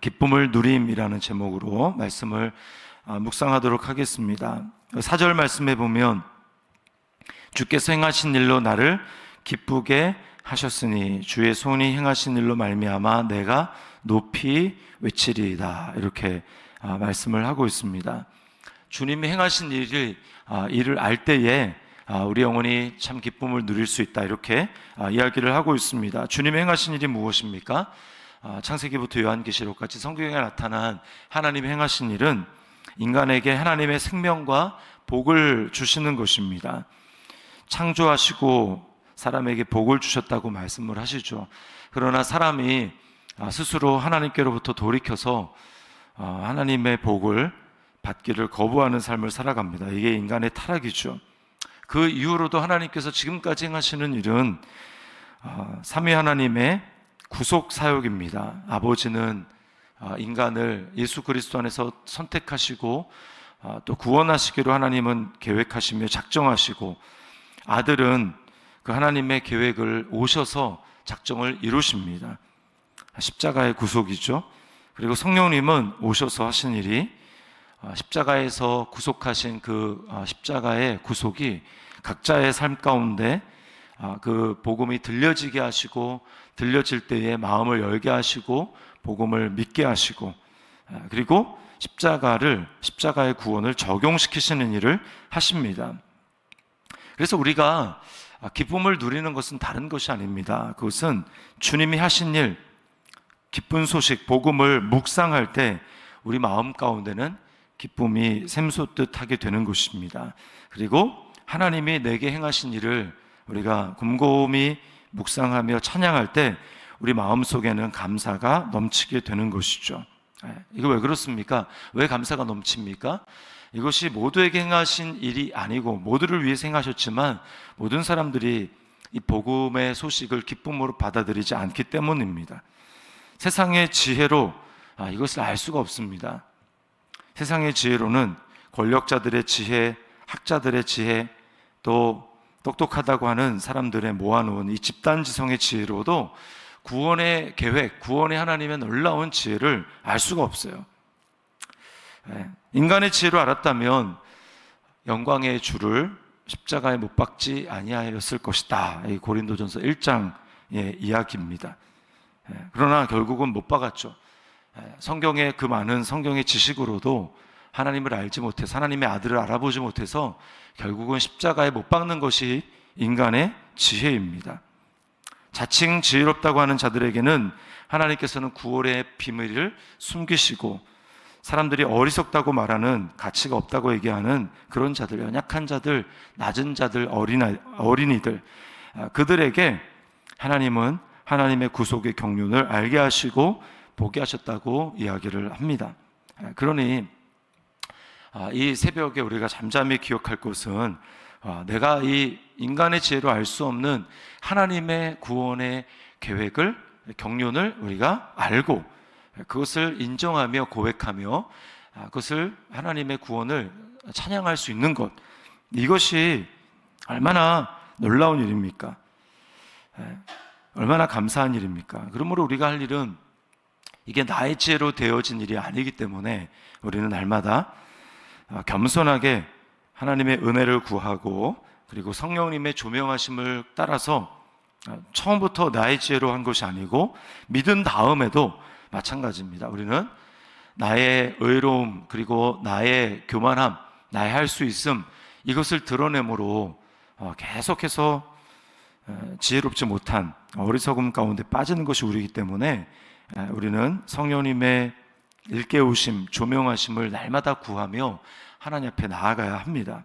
기쁨을 누림이라는 제목으로 말씀을 묵상하도록 하겠습니다. 4절 말씀에 보면 주께서 행하신 일로 나를 기쁘게 하셨으니 주의 손이 행하신 일로 말미암아 내가 높이 외치리이다, 이렇게 말씀을 하고 있습니다. 주님이 행하신 일을 알 때에 우리 영혼이 참 기쁨을 누릴 수 있다, 이렇게 이야기를 하고 있습니다. 주님이 행하신 일이 무엇입니까? 창세기부터 요한계시록까지 성경에 나타난 하나님이 행하신 일은 인간에게 하나님의 생명과 복을 주시는 것입니다. 창조하시고 사람에게 복을 주셨다고 말씀을 하시죠. 그러나 사람이 스스로 하나님께로부터 돌이켜서 하나님의 복을 받기를 거부하는 삶을 살아갑니다. 이게 인간의 타락이죠. 그 이후로도 하나님께서 지금까지 행하시는 일은 삼위 하나님의 구속 사역입니다. 아버지는 인간을 예수 그리스도 안에서 선택하시고 또 구원하시기로 하나님은 계획하시며 작정하시고, 아들은 그 하나님의 계획을 오셔서 작정을 이루십니다. 십자가의 구속이죠. 그리고 성령님은 오셔서 하신 일이 십자가에서 구속하신 그 십자가의 구속이 각자의 삶 가운데 그 복음이 들려지게 하시고, 들려질 때에 마음을 열게 하시고 복음을 믿게 하시고, 그리고 십자가의 구원을 적용시키시는 일을 하십니다. 그래서 우리가 기쁨을 누리는 것은 다른 것이 아닙니다. 그것은 주님이 하신 일, 기쁜 소식, 복음을 묵상할 때 우리 마음 가운데는 기쁨이 샘솟듯 하게 되는 것입니다. 그리고 하나님이 내게 행하신 일을 우리가 곰곰이 묵상하며 찬양할 때 우리 마음속에는 감사가 넘치게 되는 것이죠. 이거 왜 그렇습니까? 왜 감사가 넘칩니까? 이것이 모두에게 행하신 일이 아니고 모두를 위해서 행하셨지만 모든 사람들이 이 복음의 소식을 기쁨으로 받아들이지 않기 때문입니다. 세상의 지혜로 이것을 알 수가 없습니다. 세상의 지혜로는 권력자들의 지혜, 학자들의 지혜, 또 똑똑하다고 하는 사람들의 모아놓은 이 집단지성의 지혜로도 구원의 계획, 구원의 하나님의 놀라운 지혜를 알 수가 없어요. 인간의 지혜로 알았다면 영광의 주를 십자가에 못 박지 아니하였을 것이다. 이 고린도전서 1장의 이야기입니다. 그러나 결국은 못 박았죠. 성경의 그 많은 성경의 지식으로도 하나님을 알지 못해서, 하나님의 아들을 알아보지 못해서 결국은 십자가에 못 박는 것이 인간의 지혜입니다. 자칭 지혜롭다고 하는 자들에게는 하나님께서는 구원의 비밀을 숨기시고, 사람들이 어리석다고 말하는, 가치가 없다고 얘기하는 그런 자들, 연약한 자들, 낮은 자들, 어린이들, 그들에게 하나님은 하나님의 구속의 경륜을 알게 하시고 보게 하셨다고 이야기를 합니다. 그러니 이 새벽에 우리가 잠잠히 기억할 것은 내가 이 인간의 지혜로 알 수 없는 하나님의 구원의 계획을, 경륜을 우리가 알고 그것을 인정하며 고백하며 그것을 하나님의 구원을 찬양할 수 있는 것, 이것이 얼마나 놀라운 일입니까? 얼마나 감사한 일입니까? 그러므로 우리가 할 일은 이게 나의 지혜로 되어진 일이 아니기 때문에 우리는 날마다 겸손하게 하나님의 은혜를 구하고, 그리고 성령님의 조명하심을 따라서 처음부터 나의 지혜로 한 것이 아니고 믿은 다음에도 마찬가지입니다. 우리는 나의 의로움, 그리고 나의 교만함, 나의 할 수 있음, 이것을 드러내므로 계속해서 지혜롭지 못한 어리석음 가운데 빠지는 것이 우리이기 때문에 우리는 성령님의 일깨우심, 조명하심을 날마다 구하며 하나님 앞에 나아가야 합니다.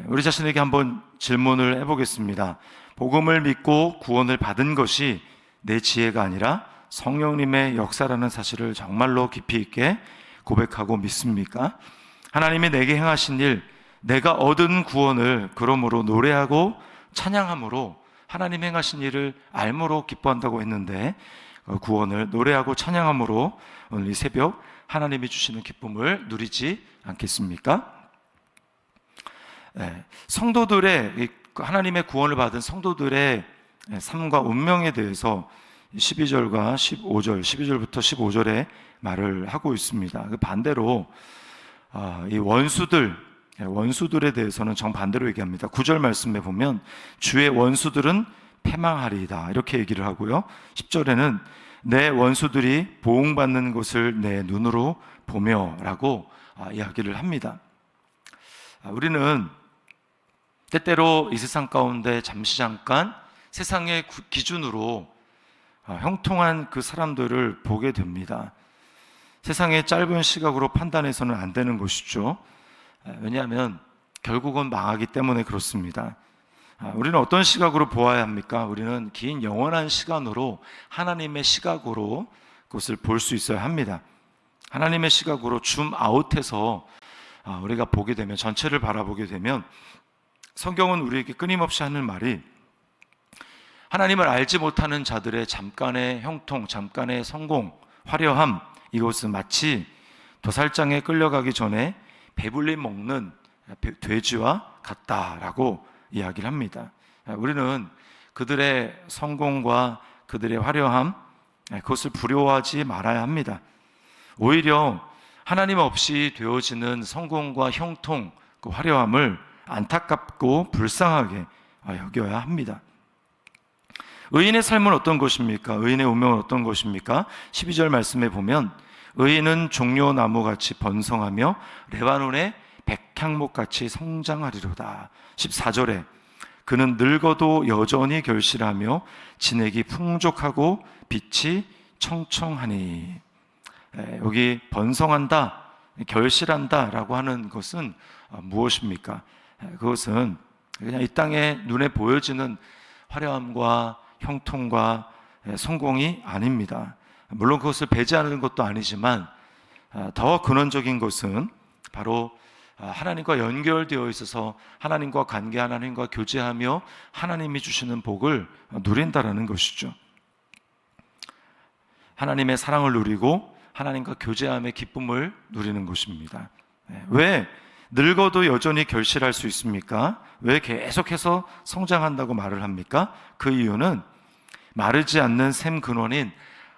우리 자신에게 한번 질문을 해보겠습니다. 복음을 믿고 구원을 받은 것이 내 지혜가 아니라 성령님의 역사라는 사실을 정말로 깊이 있게 고백하고 믿습니까? 하나님이 내게 행하신 일, 내가 얻은 구원을 그러므로 노래하고 찬양함으로, 하나님 행하신 일을 알므로 기뻐한다고 했는데 구원을 노래하고 찬양함으로 오늘 이 새벽 하나님이 주시는 기쁨을 누리지 않겠습니까? 성도들의, 하나님의 구원을 받은 성도들의 삶과 운명에 대해서 12절과 15절, 12절부터 15절에 말을 하고 있습니다. 그 반대로 이 원수들에 대해서는 정반대로 얘기합니다. 9절 말씀에 보면 주의 원수들은 패망하리이다 이렇게 얘기를 하고요. 10절에는 내 원수들이 보응받는 것을 내 눈으로 보며 라고 이야기를 합니다. 우리는 때때로 이 세상 가운데 잠시 잠깐 세상의 기준으로 형통한 그 사람들을 보게 됩니다. 세상의 짧은 시각으로 판단해서는 안 되는 것이죠. 왜냐하면 결국은 망하기 때문에 그렇습니다. 우리는 어떤 시각으로 보아야 합니까? 우리는 긴 영원한 시간으로 하나님의 시각으로 그것을 볼 수 있어야 합니다. 하나님의 시각으로 줌아웃해서 우리가 보게 되면, 전체를 바라보게 되면 성경은 우리에게 끊임없이 하는 말이 하나님을 알지 못하는 자들의 잠깐의 형통, 잠깐의 성공, 화려함, 이것은 마치 도살장에 끌려가기 전에 배불리 먹는 돼지와 같다라고 이야기를 합니다. 우리는 그들의 성공과 그들의 화려함, 그것을 부러워하지 말아야 합니다. 오히려 하나님 없이 되어지는 성공과 형통, 그 화려함을 안타깝고 불쌍하게 여겨야 합니다. 의인의 삶은 어떤 것입니까? 의인의 운명은 어떤 것입니까? 12절 말씀에 보면 의인은 종려나무같이 번성하며 레바논의 백향목같이 성장하리로다. 14절에 그는 늙어도 여전히 결실하며 진액이 풍족하고 빛이 청청하니. 여기 번성한다, 결실한다 라고 하는 것은 무엇입니까? 그것은 그냥 이 땅에 눈에 보여지는 화려함과 형통과 성공이 아닙니다. 물론 그것을 배제하는 것도 아니지만 더 근원적인 것은 바로 하나님과 연결되어 있어서 하나님과 관계, 하나님과 교제하며 하나님이 주시는 복을 누린다라는 것이죠. 하나님의 사랑을 누리고 하나님과 교제함의 기쁨을 누리는 것입니다. 왜 늙어도 여전히 결실할 수 있습니까? 왜 계속해서 성장한다고 말을 합니까? 그 이유는 마르지 않는 샘 근원인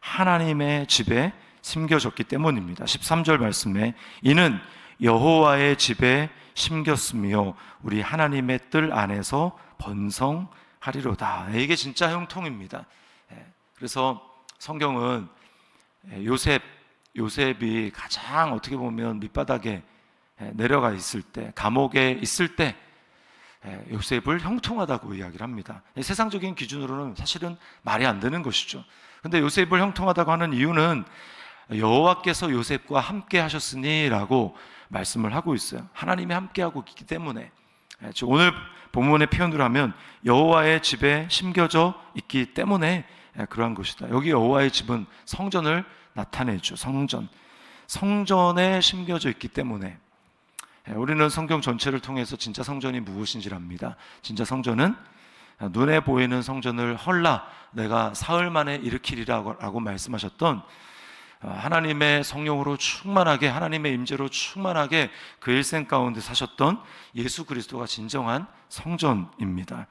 하나님의 집에 심겨졌기 때문입니다. 13절 말씀에 이는 여호와의 집에 심겼으며 우리 하나님의 뜰 안에서 번성하리로다. 이게 진짜 형통입니다. 그래서 성경은 요셉이 가장 어떻게 보면 밑바닥에 내려가 있을 때, 감옥에 있을 때 요셉을 형통하다고 이야기를 합니다. 세상적인 기준으로는 사실은 말이 안 되는 것이죠. 근데 요셉을 형통하다고 하는 이유는 여호와께서 요셉과 함께 하셨으니 라고 말씀을 하고 있어요. 하나님이 함께하고 있기 때문에. 오늘 본문의 표현으로 하면 여호와의 집에 심겨져 있기 때문에 그러한 것이다. 여기 여호와의 집은 성전을 나타내죠. 성전에 심겨져 있기 때문에 우리는 성경 전체를 통해서 진짜 성전이 무엇인지를 압니다. 진짜 성전은 눈에 보이는 성전을 헐라 내가 사흘 만에 일으키리라고 말씀하셨던 하나님의 성령으로 충만하게, 하나님의 임재로 충만하게 그 일생 가운데 사셨던 예수 그리스도가 진정한 성전입니다.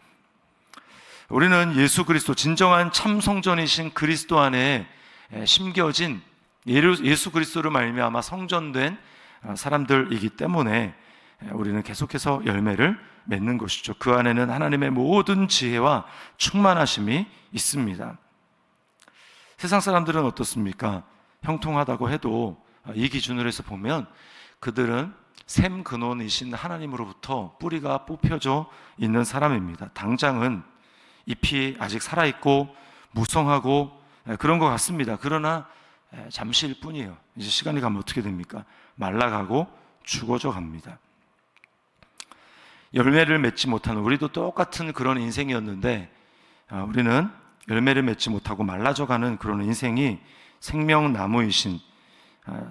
우리는 예수 그리스도, 진정한 참 성전이신 그리스도 안에 심겨진 예수 그리스도를 말미암아 성전된 사람들이기 때문에 우리는 계속해서 열매를 맺는 것이죠. 그 안에는 하나님의 모든 지혜와 충만하심이 있습니다. 세상 사람들은 어떻습니까? 형통하다고 해도 이 기준으로 해서 보면 그들은 샘 근원이신 하나님으로부터 뿌리가 뽑혀져 있는 사람입니다. 당장은 잎이 아직 살아있고 무성하고 그런 것 같습니다. 그러나 잠시일 뿐이에요. 이제 시간이 가면 어떻게 됩니까? 말라가고 죽어져 갑니다. 열매를 맺지 못하는, 우리도 똑같은 그런 인생이었는데 우리는 열매를 맺지 못하고 말라져가는 그런 인생이 생명나무이신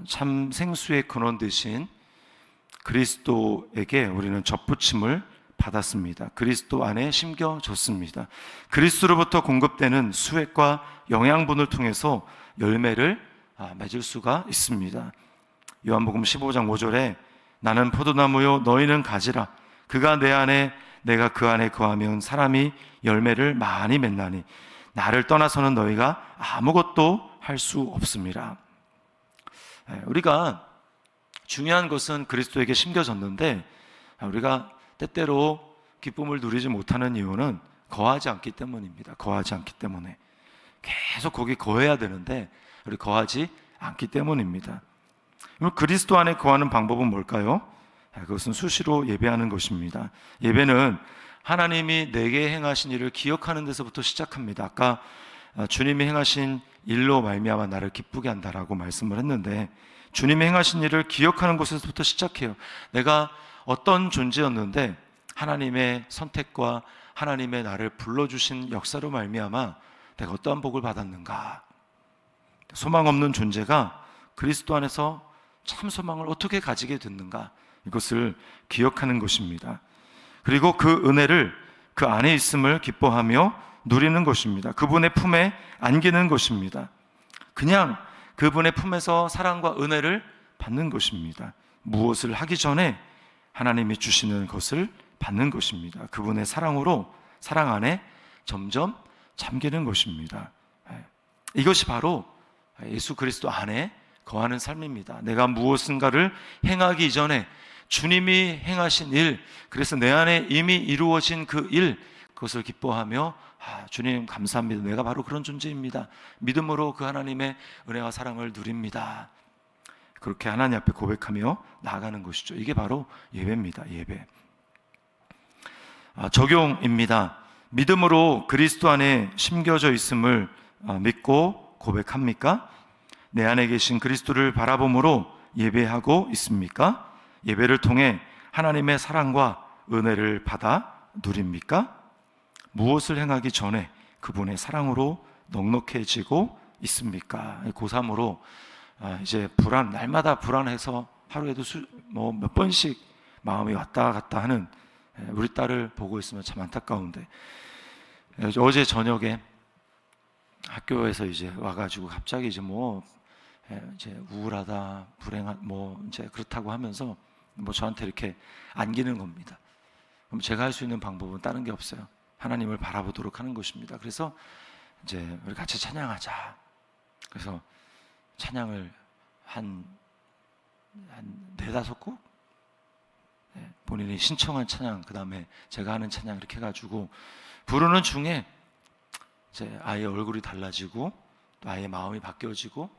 참 생수의 근원 되신 그리스도에게 우리는 접붙임을 받았습니다. 그리스도 안에 심겨졌습니다. 그리스도로부터 공급되는 수액과 영양분을 통해서 열매를 맺을 수가 있습니다. 요한복음 15장 5절에 나는 포도나무요 너희는 가지라 그가 내 안에 내가 그 안에 거하면 사람이 열매를 많이 맺나니 나를 떠나서는 너희가 아무것도 할 수 없습니다. 우리가 중요한 것은 그리스도에게 심겨졌는데 우리가 때때로 기쁨을 누리지 못하는 이유는 거하지 않기 때문입니다. 거하지 않기 때문에 계속 거기 거해야 되는데 우리 거하지 않기 때문입니다. 그럼 그리스도 안에 거하는 방법은 뭘까요? 그것은 수시로 예배하는 것입니다. 예배는 하나님이 내게 행하신 일을 기억하는 데서부터 시작합니다. 아까 주님이 행하신 일로 말미암아 나를 기쁘게 한다라고 말씀을 했는데 주님이 행하신 일을 기억하는 곳에서부터 시작해요. 내가 어떤 존재였는데 하나님의 선택과 하나님의 나를 불러주신 역사로 말미암아 내가 어떠한 복을 받았는가. 소망 없는 존재가 그리스도 안에서 참 소망을 어떻게 가지게 됐는가, 이것을 기억하는 것입니다. 그리고 그 은혜를 그 안에 있음을 기뻐하며 누리는 것입니다. 그분의 품에 안기는 것입니다. 그냥 그분의 품에서 사랑과 은혜를 받는 것입니다. 무엇을 하기 전에 하나님이 주시는 것을 받는 것입니다. 그분의 사랑으로 사랑 안에 점점 잠기는 것입니다. 이것이 바로 예수 그리스도 안에 거하는 삶입니다. 내가 무엇인가를 행하기 이전에 주님이 행하신 일, 그래서 내 안에 이미 이루어진 그 일, 그것을 기뻐하며 주님 감사합니다. 내가 바로 그런 존재입니다. 믿음으로 그 하나님의 은혜와 사랑을 누립니다. 그렇게 하나님 앞에 고백하며 나아가는 것이죠. 이게 바로 예배입니다. 예배. 적용입니다. 믿음으로 그리스도 안에 심겨져 있음을 믿고 고백합니까? 내 안에 계신 그리스도를 바라봄으로 예배하고 있습니까? 예배를 통해 하나님의 사랑과 은혜를 받아 누립니까? 무엇을 행하기 전에 그분의 사랑으로 넉넉해지고 있습니까? 고3으로 이제 날마다 불안해서 하루에도 몇 번씩 마음이 왔다 갔다 하는 우리 딸을 보고 있으면 참 안타까운데, 어제 저녁에 학교에서 이제 와가지고 갑자기 이제 우울하다, 이제 그렇다고 하면서 저한테 이렇게 안기는 겁니다. 그럼 제가 할 수 있는 방법은 다른 게 없어요. 하나님을 바라보도록 하는 것입니다. 그래서 이제 우리 같이 찬양하자. 그래서 찬양을 한 4-5곡? 본인이 신청한 찬양, 그 다음에 제가 하는 찬양 이렇게 해가지고 부르는 중에 이제 아이의 얼굴이 달라지고 또 아이의 마음이 바뀌어지고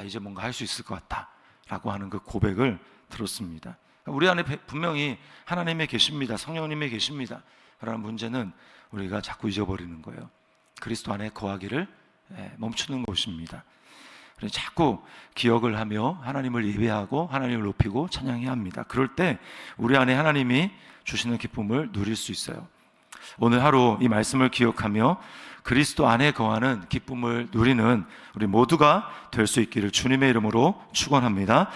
이제 뭔가 할 수 있을 것 같다 라고 하는 그 고백을 들었습니다. 우리 안에 분명히 하나님이 계십니다. 성령님이 계십니다. 그러나 문제는 우리가 자꾸 잊어버리는 거예요. 그리스도 안에 거하기를 멈추는 것입니다. 그래서 자꾸 기억을 하며 하나님을 예배하고 하나님을 높이고 찬양해야 합니다. 그럴 때 우리 안에 하나님이 주시는 기쁨을 누릴 수 있어요. 오늘 하루 이 말씀을 기억하며 그리스도 안에 거하는 기쁨을 누리는 우리 모두가 될 수 있기를 주님의 이름으로 축원합니다.